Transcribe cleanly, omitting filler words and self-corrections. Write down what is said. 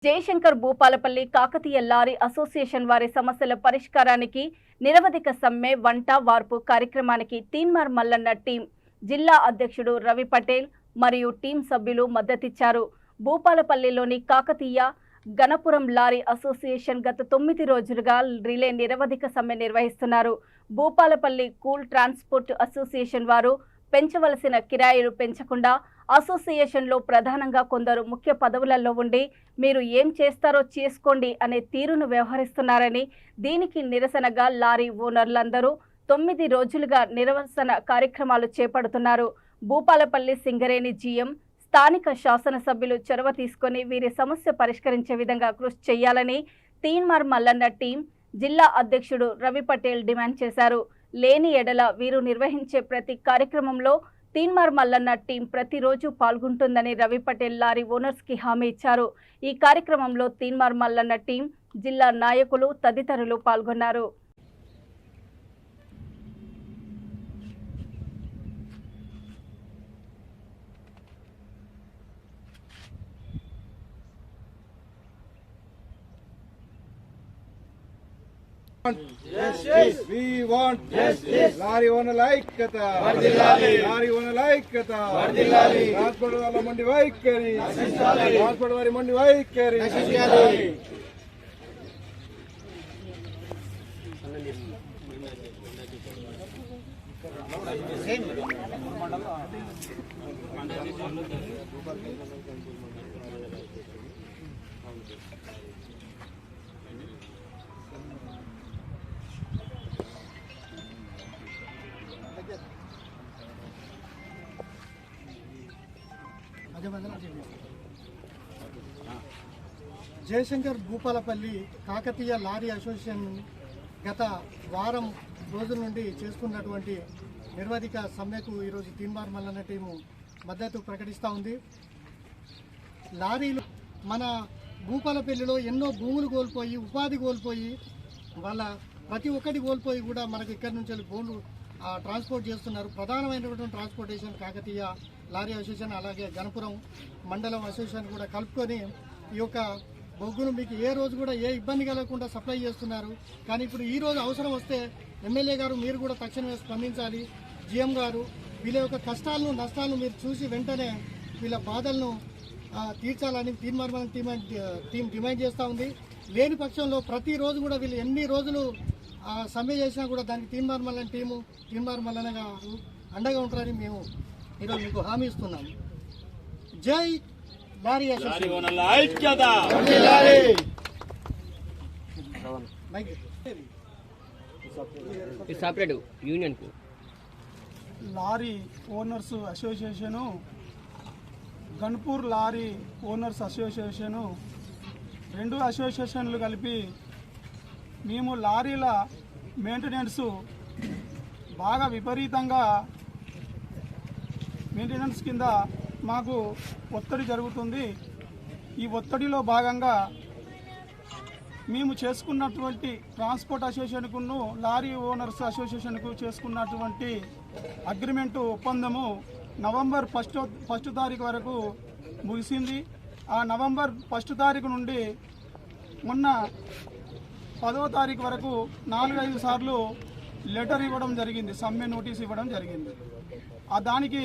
Jayashankar Bhupalpally Kakatiya lorry association వారి సమస్యల పరిష్కారానికి నిరవధిక సమ్మె వంట వార్పు కార్యక్రమానికి తీన్మార్ మల్లన్న టీం జిల్లా అధ్యక్షుడు రవి పటేల్ మరియు టీం సభ్యులు మద్దతిచ్చారు. భూపాలపల్లిలోని కాకతీయ గణపురం లారీ అసోసియేషన్ గత 9 రోజులుగా రిలే నిరవధిక సమ్మె నిర్వహిస్తున్నారు. భూపాలపల్లి కూల్ ట్రాన్స్పోర్ట్ అసోసియేషన్ వారు పెంచవలసిన కిరాయిలు పెంచకుండా అసోసియేషన్లో ప్రధానంగా కొందరు ముఖ్య పదవులలో ఉండి మీరు ఏం చేస్తారో చేసుకోండి అనే తీరును వ్యవహరిస్తున్నారని, దీనికి నిరసనగా లారీ ఓనర్లందరూ 9 రోజులుగా నిరసన కార్యక్రమాలు చేపడుతున్నారు. భూపాలపల్లి సింగరేణి జీఎం స్థానిక శాసనసభ్యులు చొరవ తీసుకొని వీరి సమస్య పరిష్కరించే విధంగా కృషి చేయాలని తీన్మార్ మల్లన్న టీం జిల్లా అధ్యక్షుడు రవి పటేల్ డిమాండ్ చేశారు. లేని ఎడల వీరు నిర్వహించే ప్రతి కార్యక్రమంలో తీన్మార్ మల్లన్న టీం ప్రతిరోజు పాల్గొంటుందని రవి పటేల్ లారీ ఓనర్స్ కి హామీ ఇచ్చారు. ఈ కార్యక్రమంలో తీన్మార్ మల్లన్న టీం జిల్లా నాయకులు తదితరులు పాల్గొన్నారు. Justice. We want justice. Lari owner Aikata. Vardilali. Lari owner Aikata. Vardilali. Transport wala mandi vaikari. Nashishali. Transport wari mandi vaikari. Nashishali. Jayashankar Bhupalpally Kakatiya lorry association గత వారం రోజుల నుండి చేసుకున్నటువంటి నిరవధిక సమ్మెకు ఈరోజు తీన్మార్ మల్లన్న టీము మద్దతు ప్రకటిస్తూ ఉంది. లారీలు మన భూపాలపల్లిలో ఎన్నో భూములు కోల్పోయి, ఉపాధి కోల్పోయి, వాళ్ళ ప్రతి ఒక్కటి కోల్పోయి కూడా మనకు ఇక్కడి నుంచి బోన్లు ట్రాన్స్పోర్ట్ చేస్తున్నారు. ప్రధానమైనటువంటి ట్రాన్స్పోర్టేషన్ కాకతీయ లారీ అసోసియేషన్, అలాగే గణపురం మండలం అసోసియేషన్ కూడా కలుపుకొని ఈ యొక్క బొగ్గును మీకు ఏ రోజు కూడా ఏ ఇబ్బంది కలగకుండా సప్లై చేస్తున్నారు. కానీ ఇప్పుడు ఈ రోజు అవసరం వస్తే ఎమ్మెల్యే గారు మీరు కూడా తక్షణమే స్పందించాలి. జీఎం గారు వీళ్ళ యొక్క కష్టాలను నష్టాలను మీరు చూసి వెంటనే వీళ్ళ బాధలను తీర్చాలని తీన్మార్ మల్లన్న టీం డిమాండ్ చేస్తూ ఉంది. లేని పక్షంలో ప్రతిరోజు కూడా వీళ్ళు ఎన్ని రోజులు సమ్మె చేసినా కూడా దానికి తీన్మార్ మల్లన్న టీము, తీన్మార్ మల్లన్న గారు అండగా ఉంటారని మేము ఈరోజు మీకు హామీ ఇస్తున్నాము. జై lorry union lorry owners association, Ganpur lorry owners association, 2 అసోసియేషన్లు కలిపి మేము లారీల మెయింటెనెన్స్ బాగా విపరీతంగా మెయింటెనెన్స్ కింద మాకు ఒత్తిడి జరుగుతుంది. ఈ ఒత్తిడిలో భాగంగా మేము చేసుకున్నటువంటి ట్రాన్స్పోర్ట్ అసోసియేషన్కును లారీ ఓనర్స్ అసోసియేషన్కు చేసుకున్నటువంటి అగ్రిమెంటు ఒప్పందము నవంబర్ 1 తారీఖు వరకు ముగిసింది. ఆ నవంబర్ 1 తారీఖు నుండి మొన్న 10వ తారీఖు వరకు 4-5 సార్లు లెటర్ ఇవ్వడం జరిగింది, సమ్మె నోటీస్ ఇవ్వడం జరిగింది. దానికి